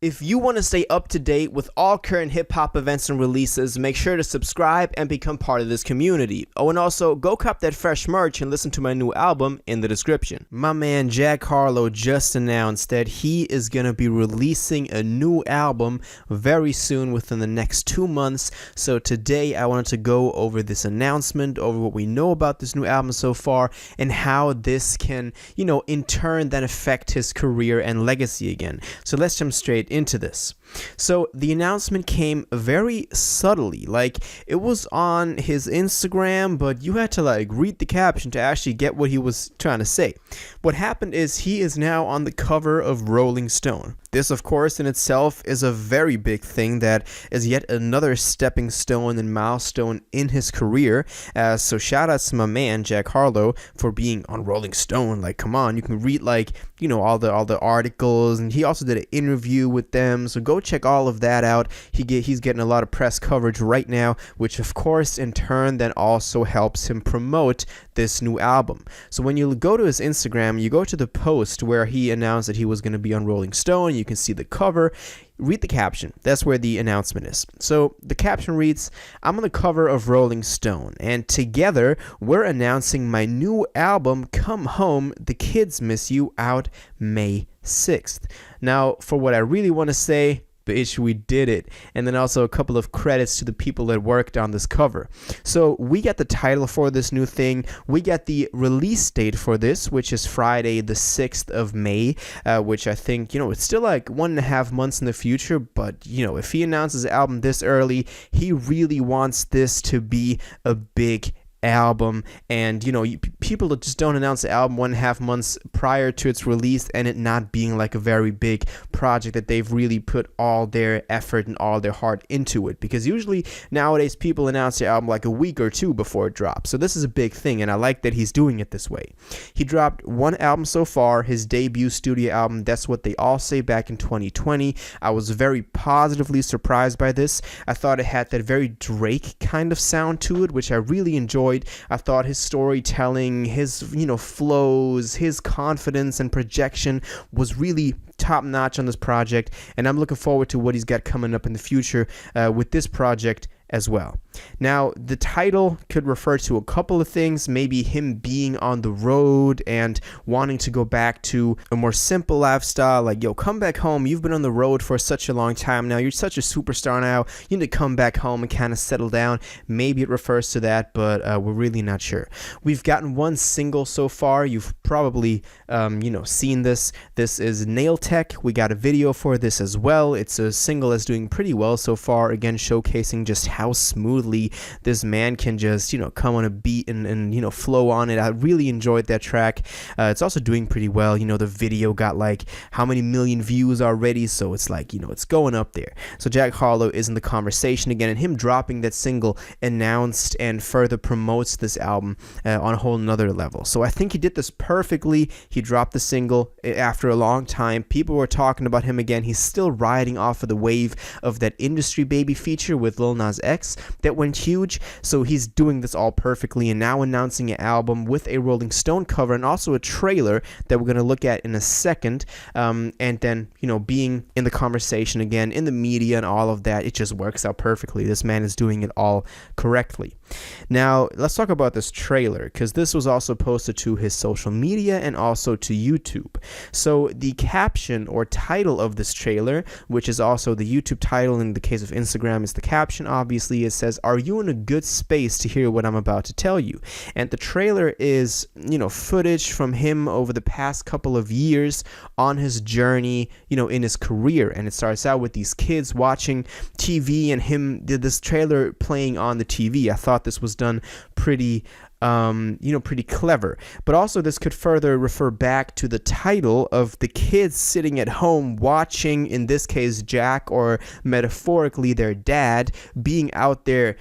If you want to stay up to date with all current hip-hop events and releases, make sure to subscribe and become part of this community. Oh, and also, go cop that fresh merch and listen to my new album in the description. My man Jack Harlow just announced that he is going to be releasing a new album very soon, within the next 2 months. So today I wanted to go over this announcement, over what we know about this new album so far, and how this can, in turn then affect his career and legacy again. So let's jump straight into this. So the announcement came very subtly, like it was on his Instagram, but you had to read the caption to actually get what he was trying to say. What happened is he is now on the cover of Rolling Stone. This, of course, in itself is a very big thing that is yet another stepping stone and milestone in his career. So shout out to my man Jack Harlow for being on Rolling Stone. Like, come on, you can read all the articles, and he also did an interview with them. So go check all of that out. He's getting a lot of press coverage right now, which of course in turn then also helps him promote this new album. So when you go to his Instagram, you go to the post where he announced that he was going to be on Rolling Stone. You can see the cover. Read the caption. That's where the announcement is. So the caption reads, "I'm on the cover of Rolling Stone, and together we're announcing my new album, Come Home, The Kids Miss You, out May 6th. Now, for what I really want to say, bitch, we did it. And then also a couple of credits to the people that worked on this cover. So we got the title for this new thing. We got the release date for this, which is Friday the 6th of May, which I think, it's still like 1.5 months in the future. But, if he announces the album this early, he really wants this to be a big album. And people that just don't announce the album 1.5 months prior to its release and it not being like a very big project that they've really put all their effort and all their heart into it, because usually nowadays people announce the album like a week or two before it drops. So this is a big thing, and I like that he's doing it this way. He dropped one album so far, his debut studio album, That's What They All Say, back in 2020. I was very positively surprised by this. I thought it had that very Drake kind of sound to it, which I really enjoyed. I thought his storytelling, his flows, his confidence and projection was really top notch on this project, and I'm looking forward to what he's got coming up in the future with this project as well. Now, the title could refer to a couple of things, maybe him being on the road and wanting to go back to a more simple lifestyle, like, yo, come back home, you've been on the road for such a long time now, you're such a superstar now, you need to come back home and kind of settle down. Maybe it refers to that, but we're really not sure. We've gotten one single so far. You've probably seen this. This is Nail Tech. We got a video for this as well. It's a single that's doing pretty well so far, again showcasing just how smoothly this man can just come on a beat and flow on it. I really enjoyed that track. It's also doing pretty well. The video got like how many million views already, so it's like it's going up there. So Jack Harlow is in the conversation again, and him dropping that single announced and further promotes this album on a whole nother level. So I think he did this perfectly. He dropped the single after a long time. People were talking about him again. He's still riding off of the wave of that Industry Baby feature with Lil Nas X that went huge. So he's doing this all perfectly, and now announcing an album with a Rolling Stone cover and also a trailer that we're going to look at in a second, and then being in the conversation again, in the media and all of that. It just works out perfectly. This man is doing it all correctly. Now let's talk about this trailer, because this was also posted to his social media and also to YouTube. So the caption or title of this trailer, which is also the YouTube title in the case of Instagram, is the caption. Obviously it says, "Are you in a good space to hear what I'm about to tell you?" And the trailer is footage from him over the past couple of years on his journey in his career. And it starts out with these kids watching TV and him did this trailer playing on the TV. I thought this was done pretty pretty clever. But also this could further refer back to the title of the kids sitting at home watching, in this case Jack, or metaphorically their dad, being out there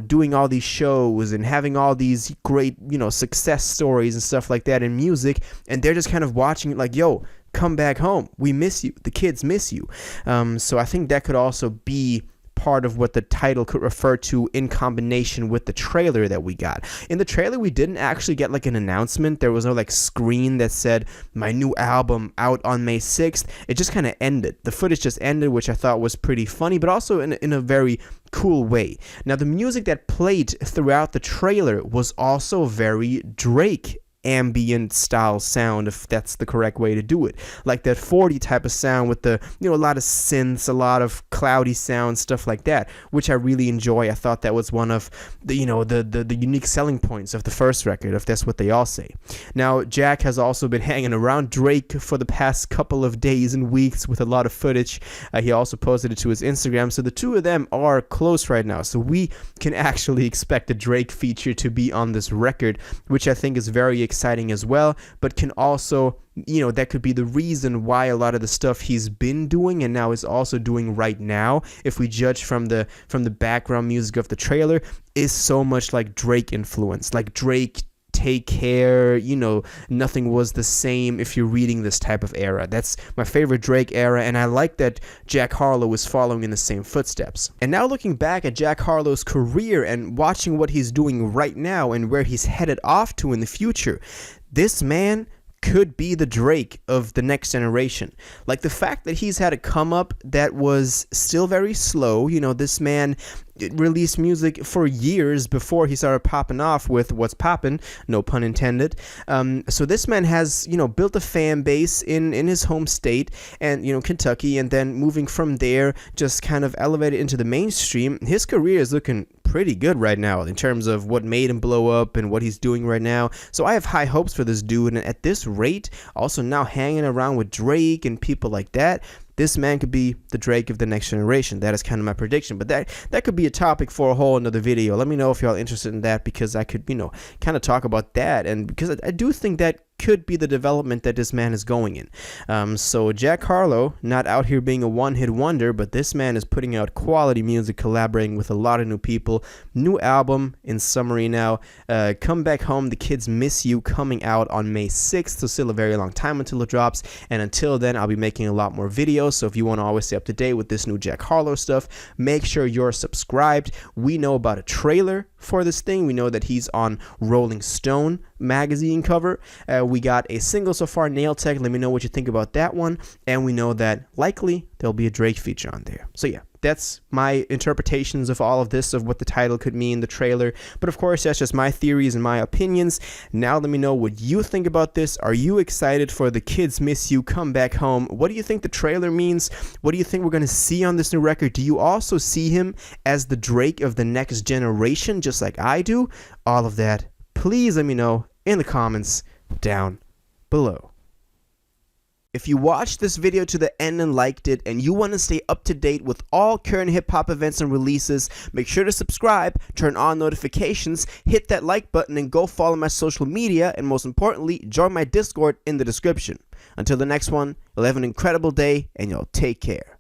doing all these shows and having all these great success stories and stuff like that in music, and they're just kind of watching it like, yo, come back home, we miss you, the kids miss you. So I think that could also be part of what the title could refer to in combination with the trailer that we got. In the trailer, we didn't actually get like an announcement. There was no like screen that said my new album out on May 6th. It just kind of ended. The footage just ended, which I thought was pretty funny, but also in a very cool way. Now, the music that played throughout the trailer was also very Drake ambient style sound, if that's the correct way to do it, like that 40 type of sound with the, a lot of synths, a lot of cloudy sounds, stuff like that, which I really enjoy. I thought that was one of the the unique selling points of the first record, if that's what they all say. Now, Jack has also been hanging around Drake for the past couple of days and weeks with a lot of footage. He also posted it to his Instagram, so the two of them are close right now, so we can actually expect a Drake feature to be on this record, which I think is very exciting as well, but can also, that could be the reason why a lot of the stuff he's been doing and now is also doing right now, if we judge from the background music of the trailer, is so much like Drake influence, like Drake, Take Care, Nothing Was the Same. If you're reading this type of era, that's my favorite Drake era, and I like that Jack Harlow is following in the same footsteps. And now looking back at Jack Harlow's career and watching what he's doing right now and where he's headed off to in the future, this man could be the Drake of the next generation. Like, the fact that he's had a come up that was still very slow. This man released music for years before he started popping off with what's poppin', no pun intended. So this man has, built a fan base in his home state and, Kentucky, and then moving from there, just kind of elevated into the mainstream. His career is looking pretty good right now in terms of what made him blow up and what he's doing right now. So I have high hopes for this dude, and at this rate, also now hanging around with Drake and people like that, this man could be the Drake of the next generation. That is kind of my prediction. But that could be a topic for a whole another video. Let me know if y'all interested in that, because I could, kind of talk about that. And because I do think that could be the development that this man is going in. So Jack Harlow, not out here being a one-hit wonder, but this man is putting out quality music, collaborating with a lot of new people. New album, in summary now, Come Back Home, The Kids Miss You, coming out on May 6th, so still a very long time until it drops. And until then, I'll be making a lot more videos, so if you want to always stay up to date with this new Jack Harlow stuff, make sure you're subscribed. We know about a trailer for this thing. We know that he's on Rolling Stone magazine cover. We got a single so far, Nail Tech. Let me know what you think about that one. And we know that likely there'll be a Drake feature on there. So yeah, that's my interpretations of all of this, of what the title could mean, the trailer. But of course, that's just my theories and my opinions. Now let me know what you think about this. Are you excited for The Kids Miss You, Come Back Home? What do you think the trailer means? What do you think we're going to see on this new record? Do you also see him as the Drake of the next generation, just like I do? All of that, please let me know in the comments down below. If you watched this video to the end and liked it, and you want to stay up to date with all current hip-hop events and releases, make sure to subscribe, turn on notifications, hit that like button, and go follow my social media, and most importantly, join my Discord in the description. Until the next one, you'll have an incredible day, and y'all take care.